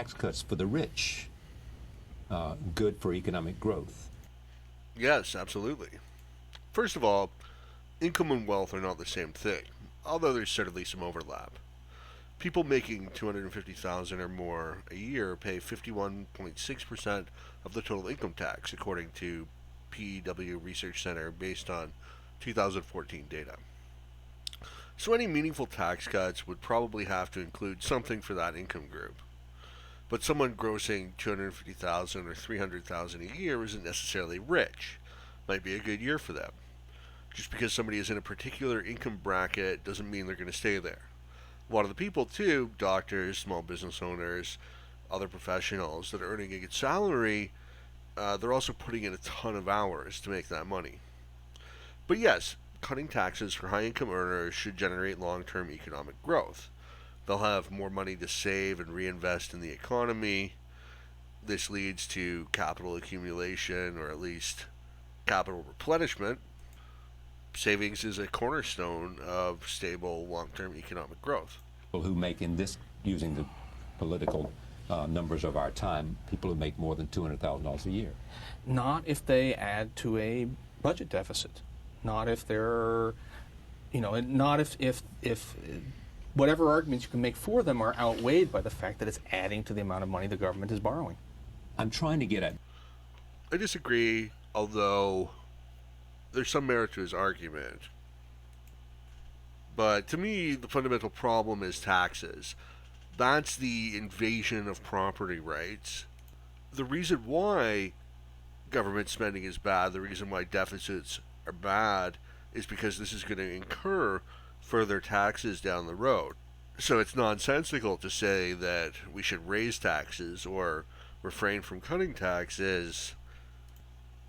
tax cuts for the rich good for economic growth? Yes, absolutely. First of all, income and wealth are not the same thing, although there's certainly some overlap. People making 250,000 or more a year pay 51.6% of the total income tax, according to PEW Research Center, based on 2014 data. So any meaningful tax cuts would probably have to include something for that income group. But someone grossing 250,000 or 300,000 a year isn't necessarily rich. Might be a good year for them. Just because somebody is in a particular income bracket doesn't mean they're going to stay there. A lot of the people too, doctors, small business owners, other professionals that are earning a good salary, they're also putting in a ton of hours to make that money. But yes, cutting taxes for high income earners should generate long-term economic growth. They'll have more money to save and reinvest in the economy. This leads to capital accumulation, or at least capital replenishment. Savings is a cornerstone of stable long-term economic growth. People who make, in this, using the political numbers of our time, people who make more than $200,000 a year. Not if they add to a budget deficit. Not if they're, not if whatever arguments you can make for them are outweighed by the fact that it's adding to the amount of money the government is borrowing. I'm trying to get at... I disagree, although there's some merit to his argument. But to me, the fundamental problem is taxes. That's the invasion of property rights. The reason why government spending is bad, the reason why deficits are bad, is because this is going to incur further taxes down the road. So it's nonsensical to say that we should raise taxes or refrain from cutting taxes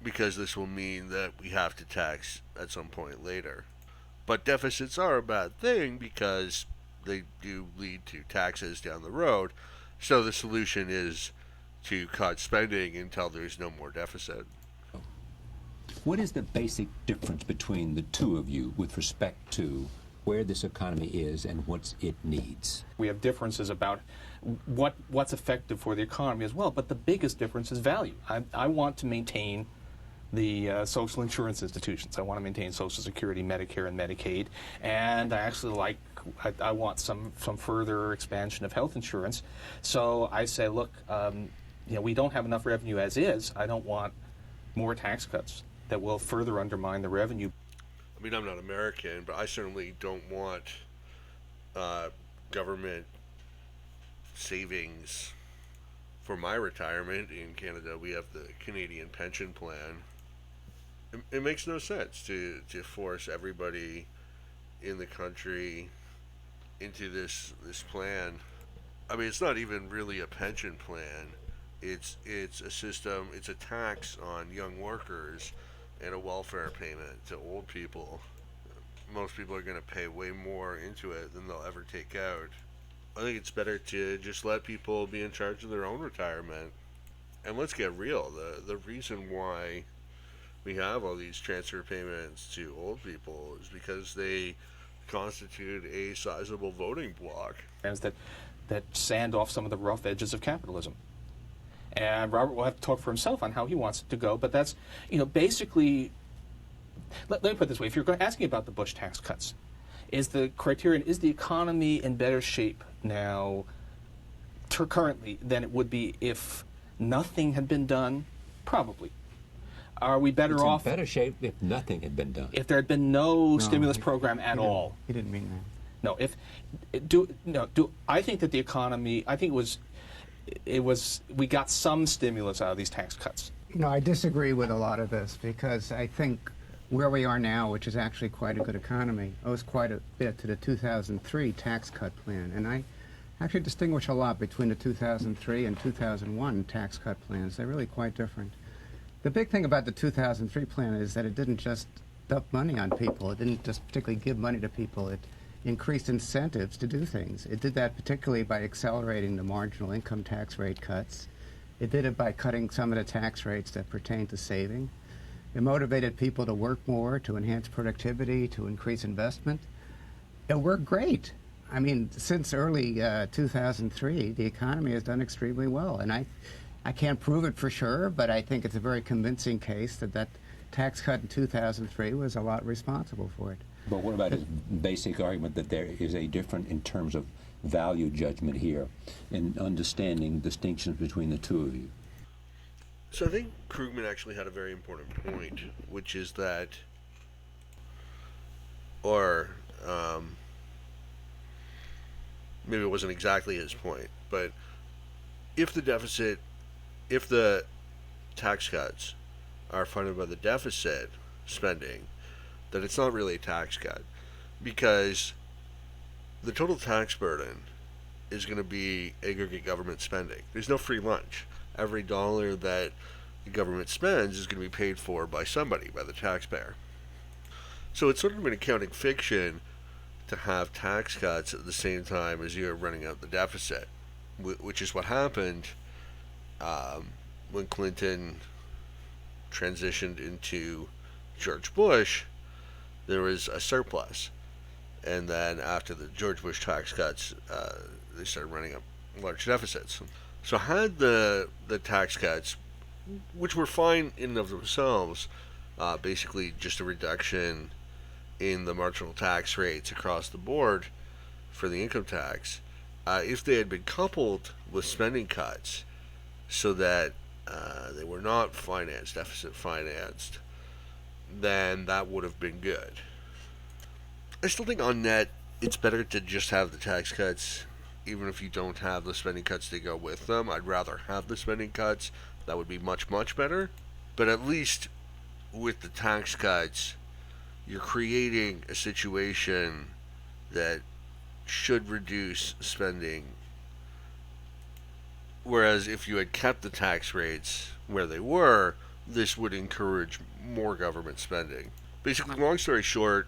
because this will mean that we have to tax at some point later. But deficits are a bad thing because they do lead to taxes down the road. So the solution is to cut spending until there's no more deficit. What is the basic difference between the two of you with respect to where this economy is and what it needs? We have differences about what's effective for the economy as well, but the biggest difference is value. I want to maintain the social insurance institutions. I want to maintain Social Security, Medicare, and Medicaid, and I actually I want some further expansion of health insurance. So I say, look, we don't have enough revenue as is. I don't want more tax cuts that will further undermine the revenue. I mean, I'm not American, but I certainly don't want government savings for my retirement. In Canada, we have the Canadian pension plan. It makes no sense to force everybody in the country into this plan. I mean, it's not even really a pension plan. It's a system. It's a tax on young workers and a welfare payment to old people. Most people are going to pay way more into it than they'll ever take out. I think it's better to just let people be in charge of their own retirement. And let's get real. The reason why we have all these transfer payments to old people is because they constitute a sizable voting bloc. That sand off some of the rough edges of capitalism. And Robert will have to talk for himself on how he wants it to go, but that's, basically, let me put it this way. If you're asking about the Bush tax cuts, is the criterion, is the economy in better shape now currently than it would be if nothing had been done? Probably. Are we better off? In better shape if nothing had been done. If there had been no stimulus program at all. He didn't mean that. No, I think that the economy, I think we got some stimulus out of these tax cuts. I disagree with a lot of this because I think where we are now, which is actually quite a good economy, owes quite a bit to the 2003 tax cut plan. And I actually distinguish a lot between the 2003 and 2001 tax cut plans. They're really quite different. The big thing about the 2003 plan is that it didn't just dump money on people. It didn't just particularly give money to people. It increased incentives to do things. It did that particularly by accelerating the marginal income tax rate cuts. It did it by cutting some of the tax rates that pertain to saving. It motivated people to work more, to enhance productivity, to increase investment. It worked great. I mean, since early 2003, the economy has done extremely well, and I can't prove it for sure, but I think it's a very convincing case that that tax cut in 2003 was a lot responsible for it. But what about his basic argument that there is a different in terms of value judgment here in understanding distinctions between the two of you? So I think Krugman actually had a very important point, which is that, or maybe it wasn't exactly his point, but if the tax cuts are funded by the deficit spending, then it's not really a tax cut, because the total tax burden is going to be aggregate government spending. There's no free lunch. Every dollar that the government spends is going to be paid for by somebody, by the taxpayer. So it's sort of an accounting fiction to have tax cuts at the same time as you're running out the deficit, which is what happened when Clinton transitioned into George Bush. There was a surplus, and then after the George Bush tax cuts, they started running up large deficits. So had the tax cuts, which were fine in and of themselves, basically just a reduction in the marginal tax rates across the board for the income tax, if they had been coupled with spending cuts so that they were not deficit financed, then that would have been good. I still think on net, it's better to just have the tax cuts, even if you don't have the spending cuts to go with them. I'd rather have the spending cuts. That would be much, much better. But at least with the tax cuts, you're creating a situation that should reduce spending. Whereas if you had kept the tax rates where they were, this would encourage more government spending. Basically, long story short,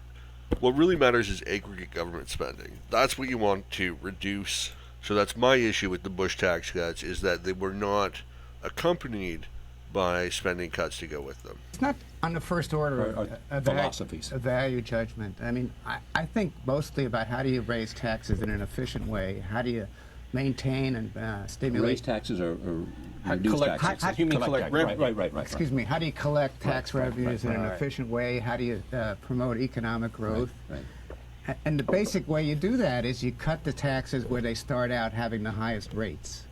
what really matters is aggregate government spending. That's what you want to reduce. So that's my issue with the Bush tax cuts, is that they were not accompanied by spending cuts to go with them. It's not on the first order of philosophies. A value judgment. I mean, I think mostly about how do you raise taxes in an efficient way? How do you maintain and stimulate? Raise taxes or reduce collect taxes? you mean collect revenue. Right. Excuse me. How do you collect tax revenues in an efficient way? How do you promote economic growth? Right. And the basic way you do that is you cut the taxes where they start out having the highest rates.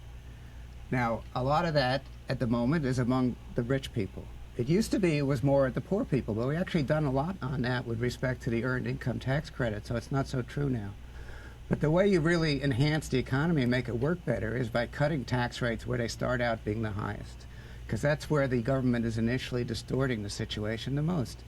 Now, a lot of that at the moment is among the rich people. It used to be it was more at the poor people, but we've actually done a lot on that with respect to the earned income tax credit, so it's not so true now. But the way you really enhance the economy and make it work better is by cutting tax rates where they start out being the highest, because that's where the government is initially distorting the situation the most.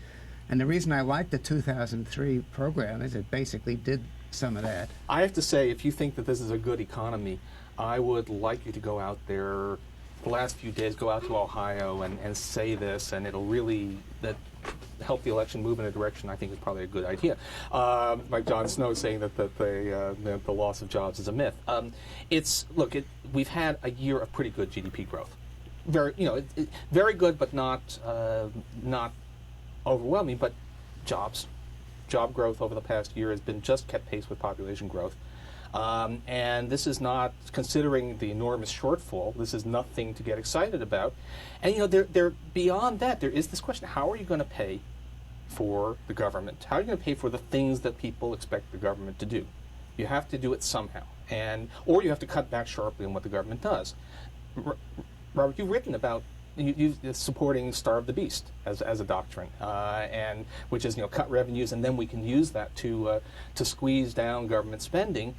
And the reason I like the 2003 program is it basically did some of that. I have to say, if you think that this is a good economy, I would like you to go out there the last few days, go out to Ohio and say this, and it'll really help the election move in a direction I think is probably a good idea. Like John Snow saying that the loss of jobs is a myth. We've had a year of pretty good GDP growth. Very good, but not overwhelming. But job growth over the past year has been just kept pace with population growth. And this is not, considering the enormous shortfall, this is nothing to get excited about. And there beyond that, there is this question: how are you going to pay for the government? How are you going to pay for the things that people expect the government to do? You have to do it somehow, or you have to cut back sharply on what the government does. Robert, you've written about you supporting Starve the Beast as a doctrine, and which is cut revenues and then we can use that to squeeze down government spending.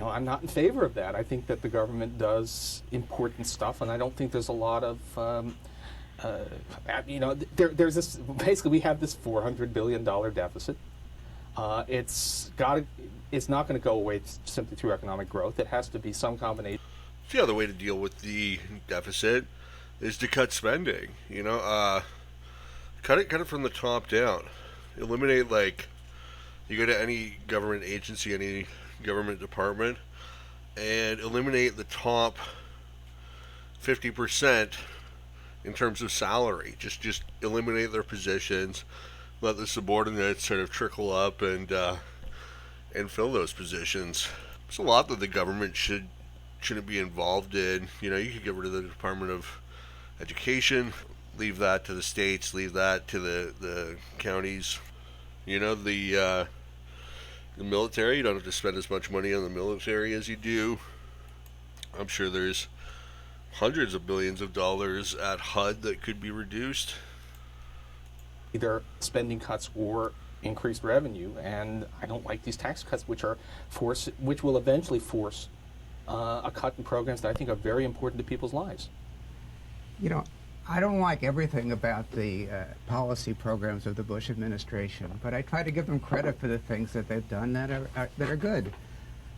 I'm not in favor of that. I think that the government does important stuff, and I don't think there's a lot of there's this, basically we have this $400 billion deficit. It's not going to go away simply through economic growth. It has to be some combination. The other way to deal with the deficit is to cut spending. Cut it from the top down. Eliminate, you go to any government agency, any government department, and eliminate the top 50% in terms of salary. Just eliminate their positions, let the subordinates sort of trickle up and and fill those positions. There's a lot that the government shouldn't be involved in. You know, you could get rid of the Department of Education, leave that to the states, leave that to the counties. You know, the military, you don't have to spend as much money on the military as you do. I'm sure there's hundreds of billions of dollars at HUD that could be reduced. Either spending cuts or increased revenue, and I don't like these tax cuts, which will eventually force a cut in programs that I think are very important to people's lives. You know, I don't like everything about the policy programs of the Bush administration, but I try to give them credit for the things that they've done that are good.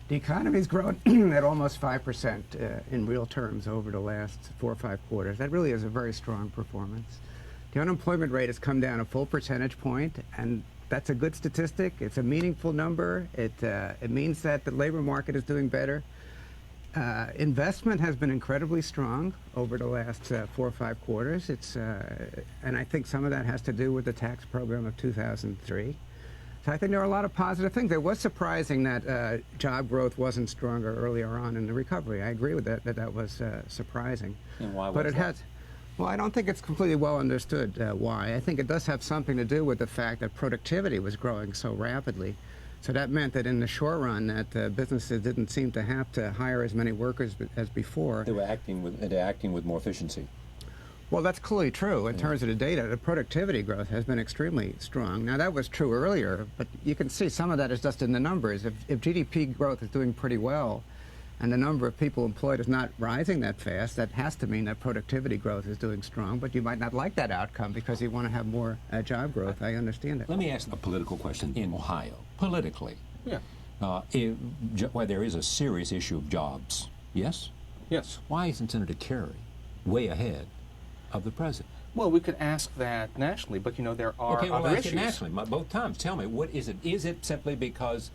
The economy's grown at almost 5% in real terms over the last 4 or 5 quarters. That really is a very strong performance. The unemployment rate has come down a full percentage point, and that's a good statistic. It's a meaningful number. It means that the labor market is doing better. Investment has been incredibly strong over the last 4 or 5 quarters. And I think some of that has to do with the tax program of 2003. So I think there are a lot of positive things. It was surprising that job growth wasn't stronger earlier on in the recovery. I agree with that was surprising. And why was but it that? has. Well, I don't think it's completely well understood why. I think it does have something to do with the fact that productivity was growing so rapidly. So that meant that in the short run, that businesses didn't seem to have to hire as many workers as before. They were acting with more efficiency. Well, that's clearly true. In terms of the data, the productivity growth has been extremely strong. Now, that was true earlier, but you can see some of that is just in the numbers. If GDP growth is doing pretty well, and the number of people employed is not rising that fast, that has to mean that productivity growth is doing strong, but you might not like that outcome because you want to have more job growth. I understand it. Let me ask a political question in Ohio. Politically, Yeah. where there is a serious issue of jobs, yes? Yes. Why isn't Senator Kerry way ahead of the president? Well, we could ask that nationally, but you know there are Okay, well, other ask issues. it nationally, both times. Tell me, what is it? Is it simply because,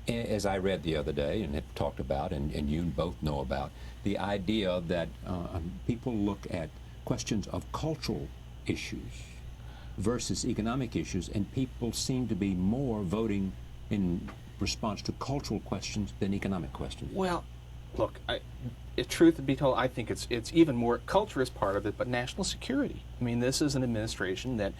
as I read the other day and have talked about, and you both know about, the idea that people look at questions of cultural issues versus economic issues, and people seem to be more voting in response to cultural questions than economic questions? Well, look, truth to be told, I think it's even more, culture is part of it, but national security. I mean, this is an administration that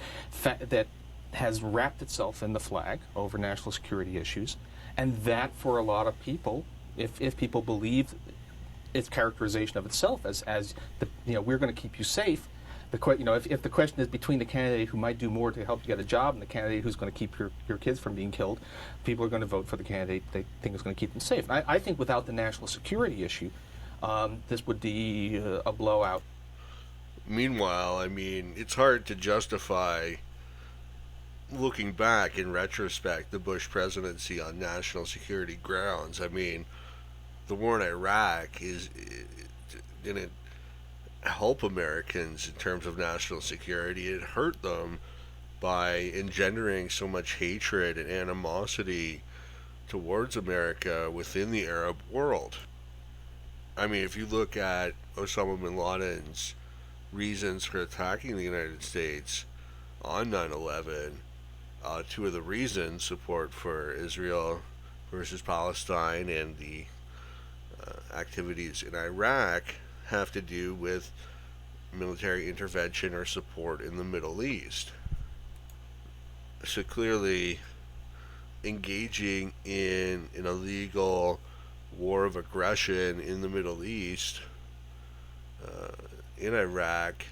has wrapped itself in the flag over national security issues, and that for a lot of people, if people believe its characterization of itself as we're going to keep you safe, if the question is between the candidate who might do more to help you get a job and the candidate who's going to keep your kids from being killed, people are going to vote for the candidate they think is going to keep them safe. And I think without the national security issue, this would be a blowout. Meanwhile, I mean, it's hard to justify, looking back in retrospect, the Bush presidency on national security grounds. I mean, the war in Iraq didn't help Americans in terms of national security. It hurt them by engendering so much hatred and animosity towards America within the Arab world. I mean, if you look at Osama bin Laden's reasons for attacking the United States on 9/11, 2 of the reasons, support for Israel versus Palestine and the activities in Iraq, have to do with military intervention or support in the Middle East. So clearly, engaging in an illegal war of aggression in the Middle East, in Iraq,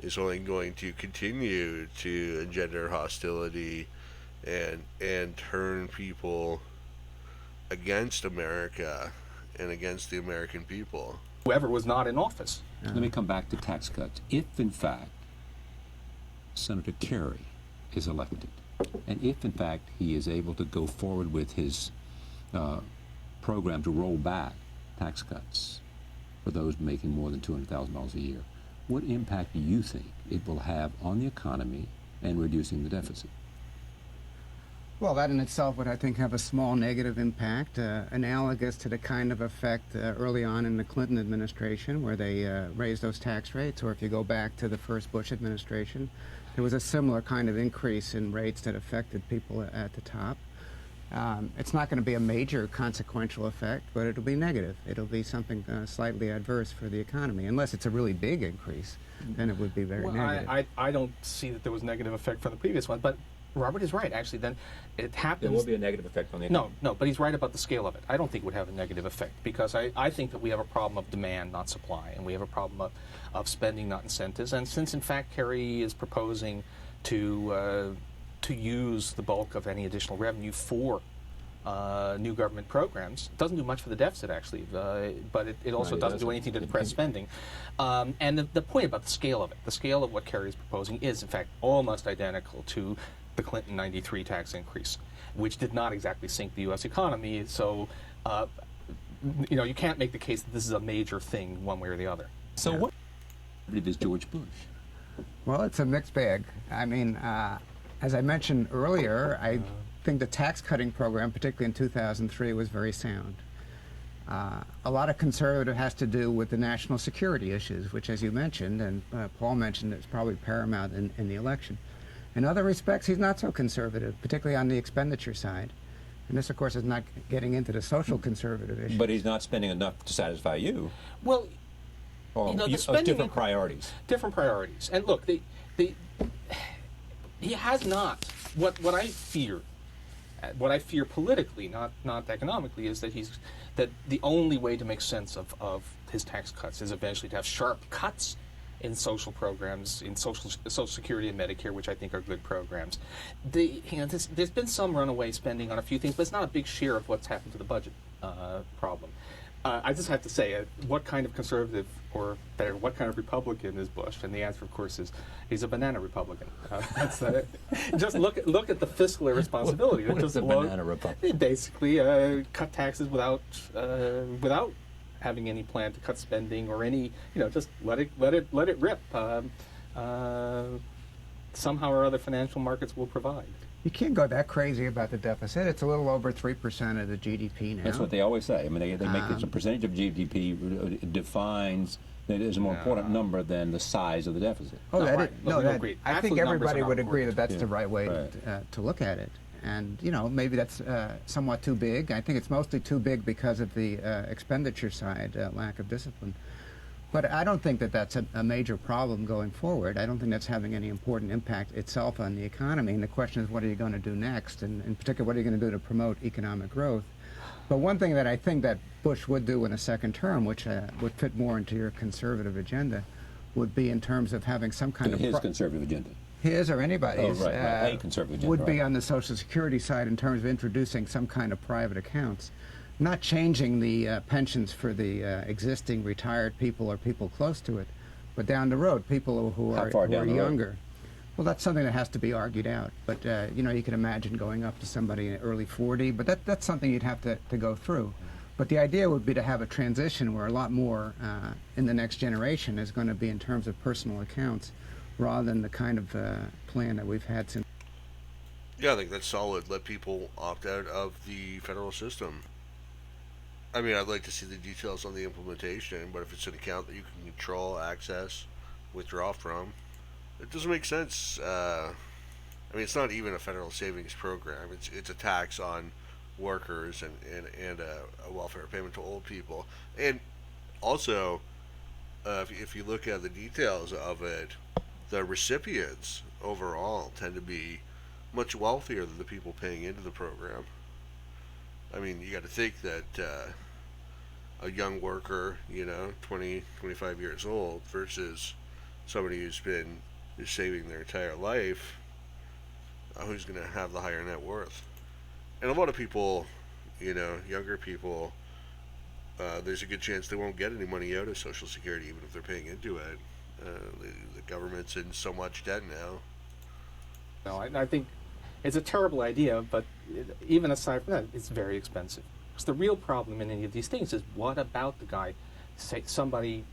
is only going to continue to engender hostility and turn people against America and against the American people. Whoever was not in office. Let me come back to tax cuts. If, in fact, Senator Kerry is elected, and if, in fact, he is able to go forward with his program to roll back tax cuts for those making more than $200,000 a year, what impact do you think it will have on the economy and reducing the deficit? Well, that in itself would, I think, have a small negative impact, analogous to the kind of effect early on in the Clinton administration where they raised those tax rates, or if you go back to the first Bush administration, there was a similar kind of increase in rates that affected people at the top. It's not going to be a major consequential effect, but it'll be negative. It'll be something slightly adverse for the economy. Unless it's a really big increase, then it would be very negative. I don't see that there was negative effect from the previous one, but Robert is right, actually. Then it happens. There will be a negative effect on the economy. No, but he's right about the scale of it. I don't think it would have a negative effect because I think that we have a problem of demand, not supply, and we have a problem of spending, not incentives. And since, in fact, Kerry is proposing to use the bulk of any additional revenue for new government programs, it doesn't do much for the deficit, actually, but it also doesn't do anything to depress spending. And the point about the scale of it, the scale of what Kerry is proposing is, in fact, almost identical to the Clinton '93 tax increase, which did not exactly sink the U.S. economy. So, you can't make the case that this is a major thing one way or the other. So what is George Bush? Well, it's a mixed bag. I mean, as I mentioned earlier, I think the tax cutting program, particularly in 2003, was very sound. A lot of conservative has to do with the national security issues, which, as you mentioned, and Paul mentioned, is probably paramount in the election. In other respects, he's not so conservative, particularly on the expenditure side. And this, of course, is not getting into the social conservative issues. But he's not spending enough to satisfy you. Well, the spending different priorities. Different priorities. And look, he has not. What I fear politically, not economically, is that that the only way to make sense of his tax cuts is eventually to have sharp cuts in social programs, in Social Security and Medicare, which I think are good programs. There's been some runaway spending on a few things, but it's not a big share of what's happened to the budget problem. I just have to say, what kind of conservative, or better, what kind of Republican is Bush? And the answer, of course, is he's a banana Republican. Just look at the fiscal irresponsibility. What is a banana Republican? They basically cut taxes without having any plan to cut spending or any, just let it rip. Somehow or other, financial markets will provide. You can't go that crazy about the deficit. It's a little over 3% of the GDP now. That's what they always say. I mean, they make it a percentage of GDP defines that it is a more important number than the size of the deficit. Oh, No, that right. is, No, no, we that, agree. I think Absolute numbers everybody are not would agree that important. that's the right way to look at it. And, maybe that's somewhat too big. I think it's mostly too big because of the expenditure side, lack of discipline. But I don't think that that's a major problem going forward. I don't think that's having any important impact itself on the economy. And the question is, what are you going to do next? And in particular, what are you going to do to promote economic growth? But one thing that I think that Bush would do in a second term, which would fit more into your conservative agenda, would be in terms of having some kind of... His conservative agenda. His or anybody's, right. A conservative agenda, would be right. on the Social Security side in terms of introducing some kind of private accounts. Not changing the pensions for the existing retired people or people close to it, but down the road, people who are younger. Well, that's something that has to be argued out. But, you can imagine going up to somebody in early 40, but that's something you'd have to go through. But the idea would be to have a transition where a lot more in the next generation is going to be in terms of personal accounts rather than the kind of plan that we've had since. Yeah, I think that's solid. Let people opt out of the federal system. I mean, I'd like to see the details on the implementation, but if it's an account that you can control, access, withdraw from, it doesn't make sense. I mean, it's not even a federal savings program. It's a tax on workers and a welfare payment to old people. And also, if you look at the details of it, the recipients overall tend to be much wealthier than the people paying into the program. I mean, you got to think that a young worker, 20, 25 years old, versus somebody who's been saving their entire life, who's going to have the higher net worth. And a lot of people, younger people, there's a good chance they won't get any money out of Social Security, even if they're paying into it. The government's in so much debt now. No, I think it's a terrible idea, but even aside from that, it's very expensive. Because the real problem in any of these things is, what about the guy, say somebody,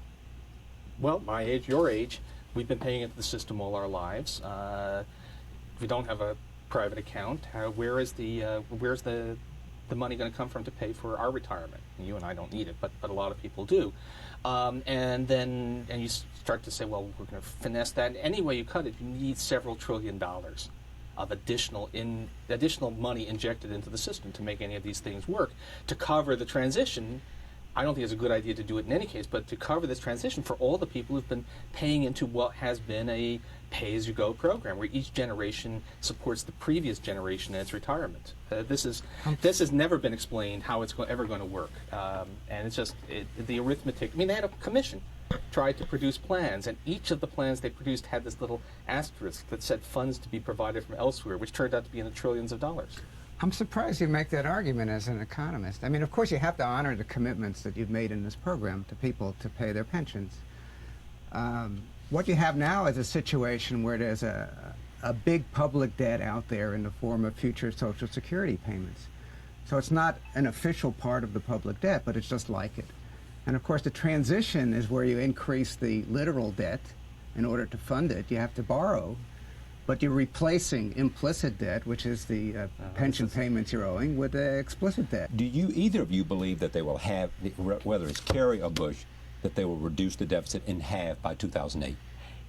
well, my age, your age, we've been paying into the system all our lives. We don't have a private account. Where's the money going to come from to pay for our retirement? You and I don't need it, but a lot of people do. And you start to say, well, we're going to finesse that. And any way you cut it, you need several $1 trillion of additional money injected into the system to make any of these things work. To cover the transition, I don't think it's a good idea to do it in any case, but to cover this transition for all the people who've been paying into what has been a pay-as-you-go program, where each generation supports the previous generation in its retirement. This has never been explained how it's ever going to work, and it's just the arithmetic. I mean, they had a commission tried to produce plans, and each of the plans they produced had this little asterisk that said funds to be provided from elsewhere, which turned out to be in the trillions of dollars. I'm surprised you make that argument as an economist. I mean, of course, you have to honor the commitments that you've made in this program to people to pay their pensions. What you have now is a situation where there's a big public debt out there in the form of future Social Security payments. So it's not an official part of the public debt, but it's just like it. And of course, the transition is where you increase the literal debt in order to fund it. You have to borrow. But you're replacing implicit debt, which is the pension payments you're owing, with explicit debt. Do either of you believe that they will have, whether it's Kerry or Bush, that they will reduce the deficit in half by 2008?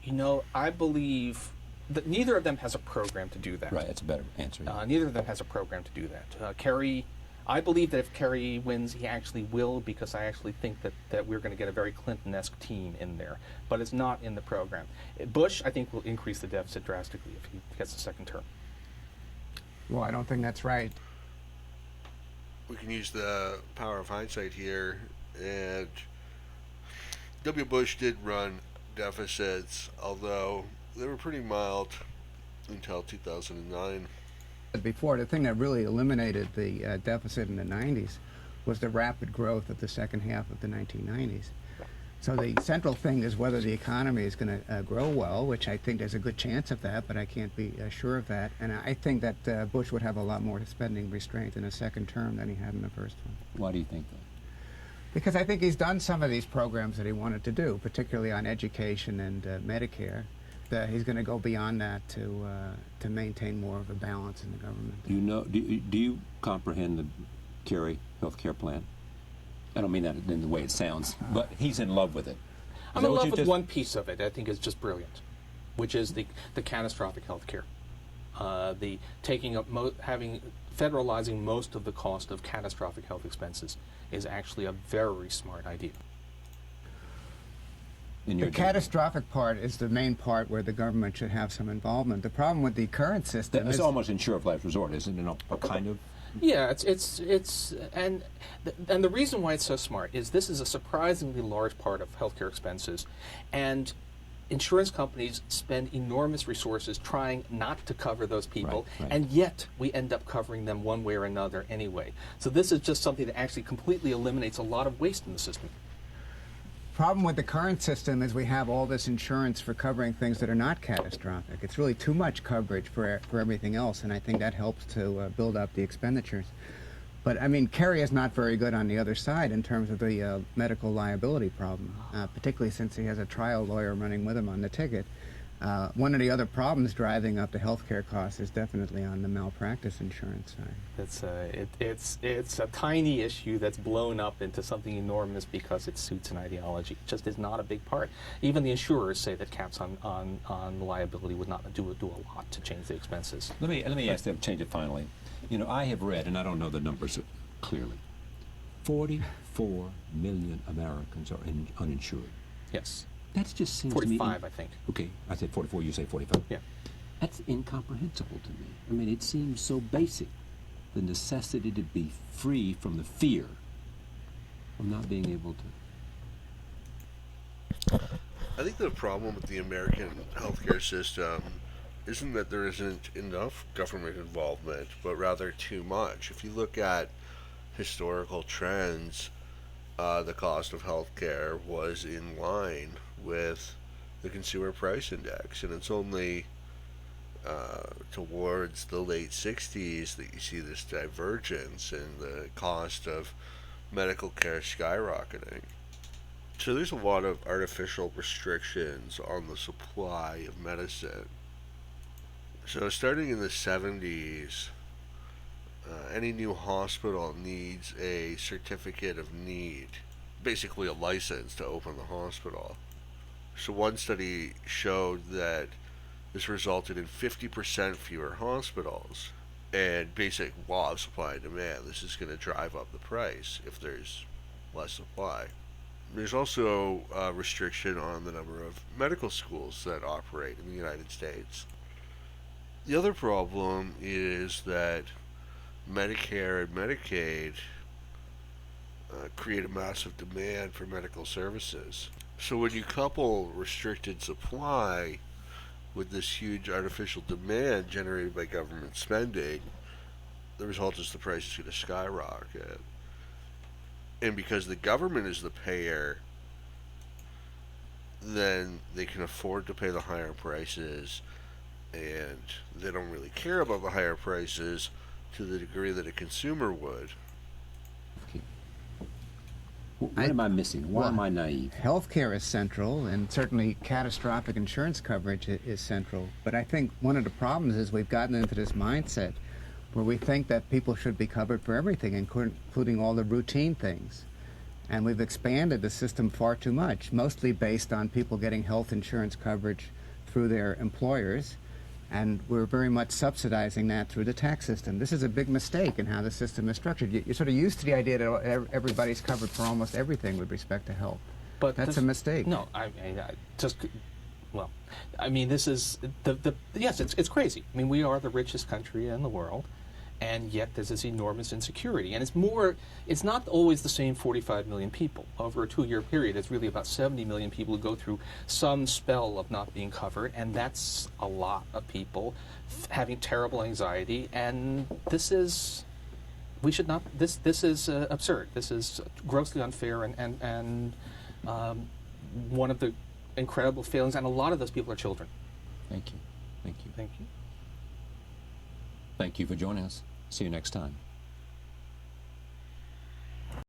You know, I believe that neither of them has a program to do that. Right, that's a better answer. Neither of them has a program to do that. Kerry, I believe that if Kerry wins, he actually will, because I actually think that we're going to get a very Clinton-esque team in there. But it's not in the program. Bush, I think, will increase the deficit drastically if he gets a second term. Well, I don't think that's right. We can use the power of hindsight here, and W. Bush did run deficits, although they were pretty mild until 2009. Before, the thing that really eliminated the deficit in the 90s was the rapid growth of the second half of the 1990s. So the central thing is whether the economy is going to grow well, which I think there's a good chance of that, but I can't be sure of that. And I think that Bush would have a lot more spending restraint in a second term than he had in the first one. Why do you think that? Because I think he's done some of these programs that he wanted to do, particularly on education and Medicare. He's going to go beyond that to maintain more of a balance in the government. Do you comprehend the Kerry health care plan? I don't mean that in the way it sounds, but he's in love with it. I'm in love with one piece of it. I think is just brilliant, which is the catastrophic health care. The taking up federalizing most of the cost of catastrophic health expenses is actually a very smart idea. The catastrophic part is the main part where the government should have some involvement. The problem with the current system is is almost insure of last resort, isn't it? A kind of. Yeah, and the reason why it's so smart is this is a surprisingly large part of healthcare expenses, and insurance companies spend enormous resources trying not to cover those people, right. And yet we end up covering them one way or another anyway. So this is just something that actually completely eliminates a lot of waste in the system. Problem with the current system is we have all this insurance for covering things that are not catastrophic. It's really too much coverage for everything else, and I think that helps to build up the expenditures. But, I mean, Kerry is not very good on the other side in terms of the medical liability problem, particularly since he has a trial lawyer running with him on the ticket. One of the other problems driving up the healthcare costs is definitely on the malpractice insurance side. It's a tiny issue that's blown up into something enormous because it suits an ideology. It just is not a big part. Even the insurers say that caps on liability would not do a lot to change the expenses. Let me ask them, change it finally. You know, I have read, and I don't know the numbers clearly, 44 million Americans are uninsured. Yes. That just seems to me... 45, I think. Okay, I said 44, you say 45. Yeah. That's incomprehensible to me. I mean, it seems so basic, the necessity to be free from the fear of not being able to... I think the problem with the American healthcare system isn't that there isn't enough government involvement, but rather too much. If you look at historical trends, the cost of healthcare was in line with the consumer price index, and it's only towards the late 60s that you see this divergence in the cost of medical care skyrocketing. So there's a lot of artificial restrictions on the supply of medicine. So starting in the 70s, any new hospital needs a certificate of need, basically a license to open the hospital. So one study showed that This resulted in 50% fewer hospitals. And basic law of supply and demand, this is going to drive up the price if there's less supply. There's also a restriction on the number of medical schools that operate in the United States. The other problem is that Medicare and Medicaid create a massive demand for medical services. So when you couple restricted supply with this huge artificial demand generated by government spending, the result is the price is going to skyrocket. And because the government is the payer, then they can afford to pay the higher prices, and they don't really care about the higher prices to the degree that a consumer would. Okay. What am I missing? Why am I naive? Healthcare is central, and certainly catastrophic insurance coverage is central. But I think one of the problems is we've gotten into this mindset where we think that people should be covered for everything, including all the routine things. And we've expanded the system far too much, mostly based on people getting health insurance coverage through their employers, and we're very much subsidizing that through the tax system. This is a big mistake in how the system is structured. You're sort of used to the idea that everybody's covered for almost everything with respect to health. But that's a mistake. No, I mean, this is yes, it's crazy. I mean, we are the richest country in the world, and yet there's this enormous insecurity. And it's not always the same 45 million people. Over a 2-year period, it's really about 70 million people who go through some spell of not being covered, and that's a lot of people having terrible anxiety. And this is absurd. This is grossly unfair, and one of the incredible failings, and a lot of those people are children. Thank you. Thank you. Thank you. Thank you for joining us. See you next time.